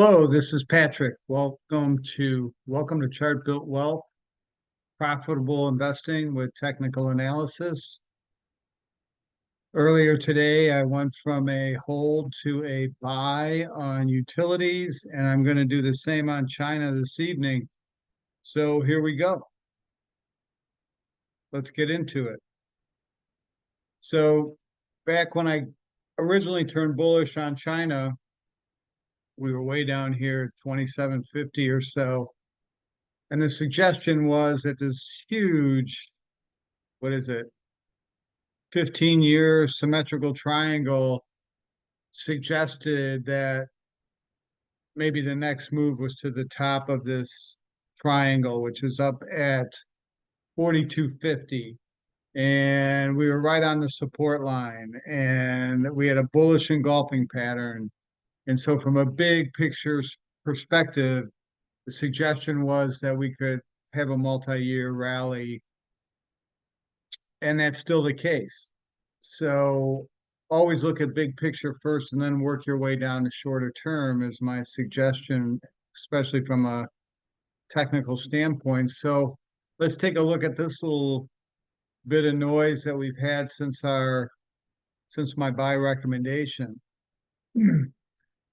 Hello, this is Patrick. Welcome to Chart Built Wealth, profitable investing with technical analysis. Earlier today, I went from a hold to a buy on utilities, and I'm going to do the same on China this evening. So here we go. Let's get into it. So back when I originally turned bullish on China, we were way down here at 2750 or so. And the suggestion was that this huge, what is it, 15-year symmetrical triangle suggested that maybe the next move was to the top of this triangle, which is up at 4250. And we were right on the support line, and we had a bullish engulfing pattern. And so, from a big picture perspective, the suggestion was that we could have a multi-year rally, and that's still the case. So always look at big picture first and then work your way down to shorter term is my suggestion, especially from a technical standpoint. So let's take a look at this little bit of noise that we've had since my buy recommendation.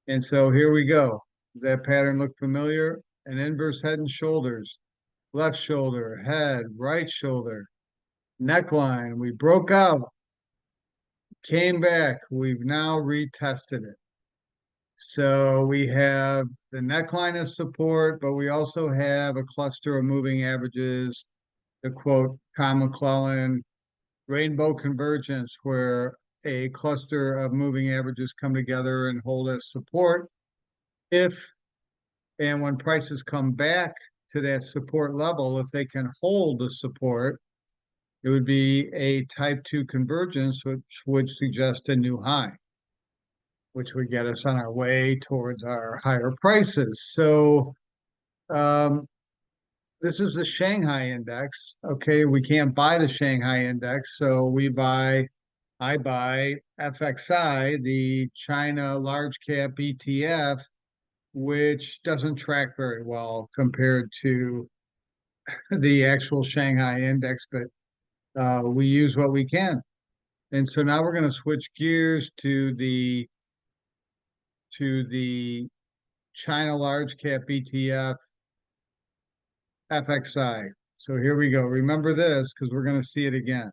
And so here we go. Does that pattern look familiar? An inverse head and shoulders, left shoulder, head, right shoulder, neckline. We broke out, came back. We've now retested it. So we have the neckline as support, but we also have a cluster of moving averages, to quote Tom McClellan, rainbow convergence, where a cluster of moving averages come together and hold as support. If and when prices come back to that support level, if they can hold the support, it would be a type 2 convergence, which would suggest a new high, which would get us on our way towards our higher prices. So this is the Shanghai index. Okay, we can't buy the Shanghai index, so I buy FXI, the China large cap ETF, which doesn't track very well compared to the actual Shanghai index, but we use what we can. And so now we're going to switch gears to the China large cap ETF FXI. So here we go. Remember this because we're going to see it again.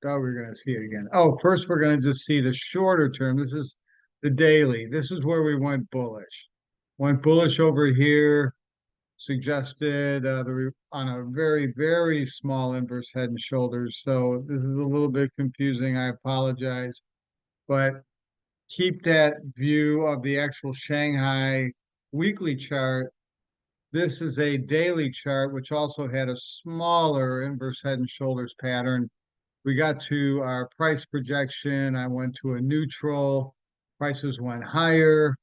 Oh, we're going to see it again. Oh, first we're going to just see the shorter term. This is the daily. This is where we went bullish. Went bullish over here, suggested on a very, very small inverse head and shoulders. So this is a little bit confusing. I apologize. But keep that view of the actual Shanghai weekly chart. This is a daily chart, which also had a smaller inverse head and shoulders pattern. We got to our price projection. I went to a neutral. Prices went higher,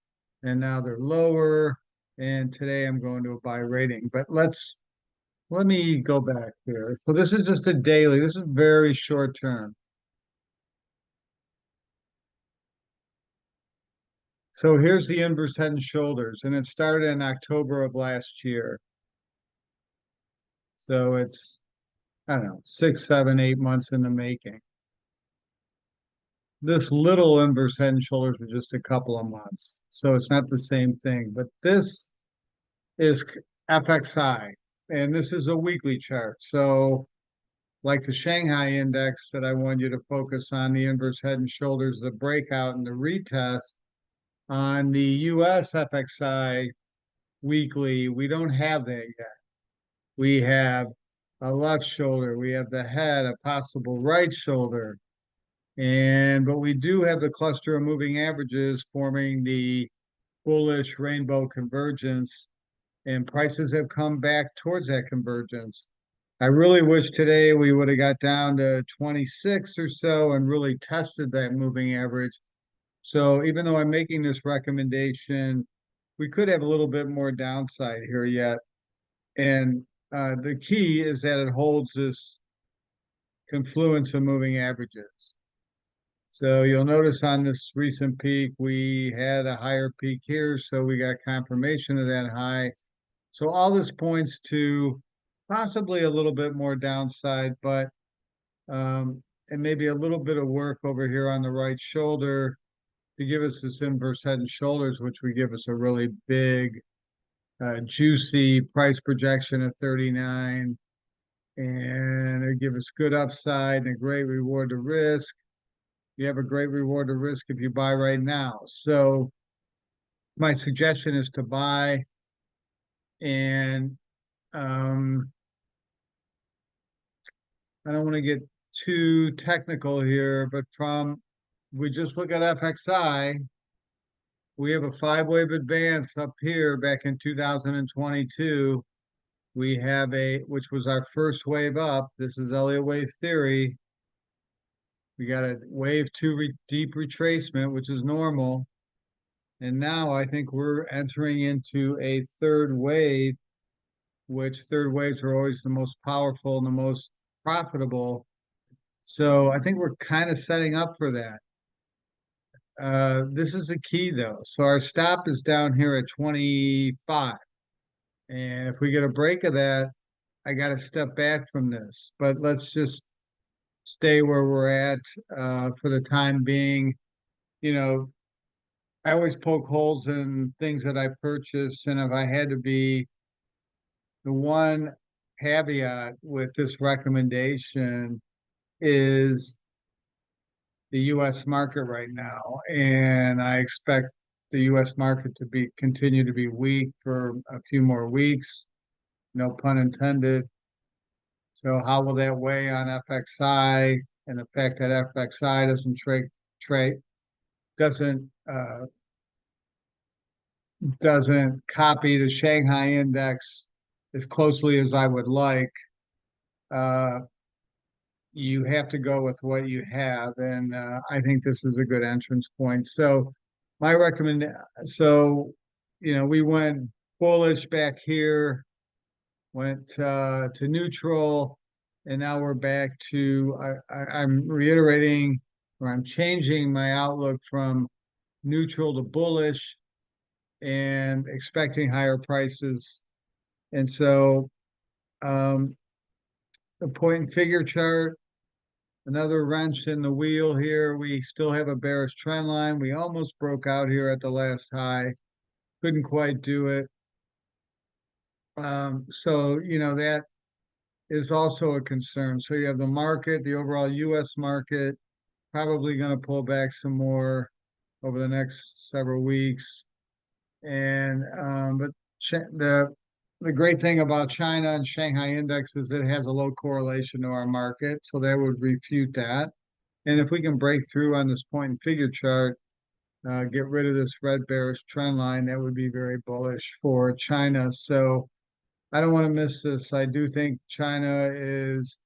and now they're lower. And today I'm going to a buy rating. But let me go back here. So this is just a daily. This is very short term. So here's the inverse head and shoulders, and it started in October of last year. So it's, I don't know, 6, 7, 8 months in the making. This little inverse head and shoulders was just a couple of months. So it's not the same thing, but this is FXI, and this is a weekly chart. So like the Shanghai index that I want you to focus on, the inverse head and shoulders, the breakout and the retest. On the US FXI weekly, we don't have that yet. We have a left shoulder, we have the head, a possible right shoulder. But we do have the cluster of moving averages forming the bullish rainbow convergence, and prices have come back towards that convergence. I really wish today we would have got down to 26 or so and really tested that moving average. So even though I'm making this recommendation, we could have a little bit more downside here yet. And the key is that it holds this confluence of moving averages. So you'll notice on this recent peak, we had a higher peak here, so we got confirmation of that high. So all this points to possibly a little bit more downside, but and maybe a little bit of work over here on the right shoulder to give us this inverse head and shoulders, which would give us a really big, juicy price projection at 39, and it give us good upside and a great reward to risk. You have a great reward to risk if you buy right now. So my suggestion is to buy, and um, I don't want to get too technical here, but we just look at FXI, we have a five-wave advance up here back in 2022. We have which was our first wave up. This is Elliott wave theory. We got a wave two deep retracement, which is normal. And now I think we're entering into a third wave, which third waves are always the most powerful and the most profitable. So I think we're kind of setting up for that. This is the key though. So our stop is down here at 25. And if we get a break of that, I got to step back from this. But let's just stay where we're at for the time being. You know, I always poke holes in things that I purchase. And if I had to be the one caveat with this recommendation is the US market right now. And I expect the US market to continue to be weak for a few more weeks, no pun intended. So how will that weigh on FXI and the fact that FXI trade doesn't doesn't copy the Shanghai index as closely as I would like. Uh, you have to go with what you have, and I think this is a good entrance point. So my recommend, so we went bullish back here, went to neutral, and now we're back to I'm reiterating, or I'm changing my outlook from neutral to bullish and expecting higher prices. And so um, the point and figure chart, another wrench in the wheel here. We still have a bearish trend line. We almost broke out here at the last high. Couldn't quite do it. So, that is also a concern. So you have the market, the overall US market, probably going to pull back some more over the next several weeks. And but the great thing about China and Shanghai index is it has a low correlation to our market, so that would refute that. And if we can break through on this point and figure chart, get rid of this red bearish trend line, that would be very bullish for China. So I don't want to miss this. I do think China is,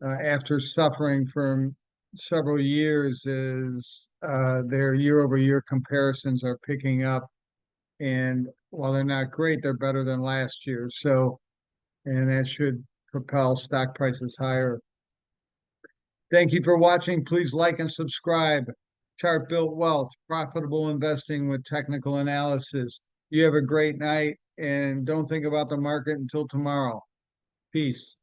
after suffering from several years, is their year-over-year comparisons are picking up. And while they're not great, they're better than last year. So, and that should propel stock prices higher. Thank you for watching. Please like and subscribe. Chart Built Wealth, profitable investing with technical analysis. You have a great night, and don't think about the market until tomorrow. Peace.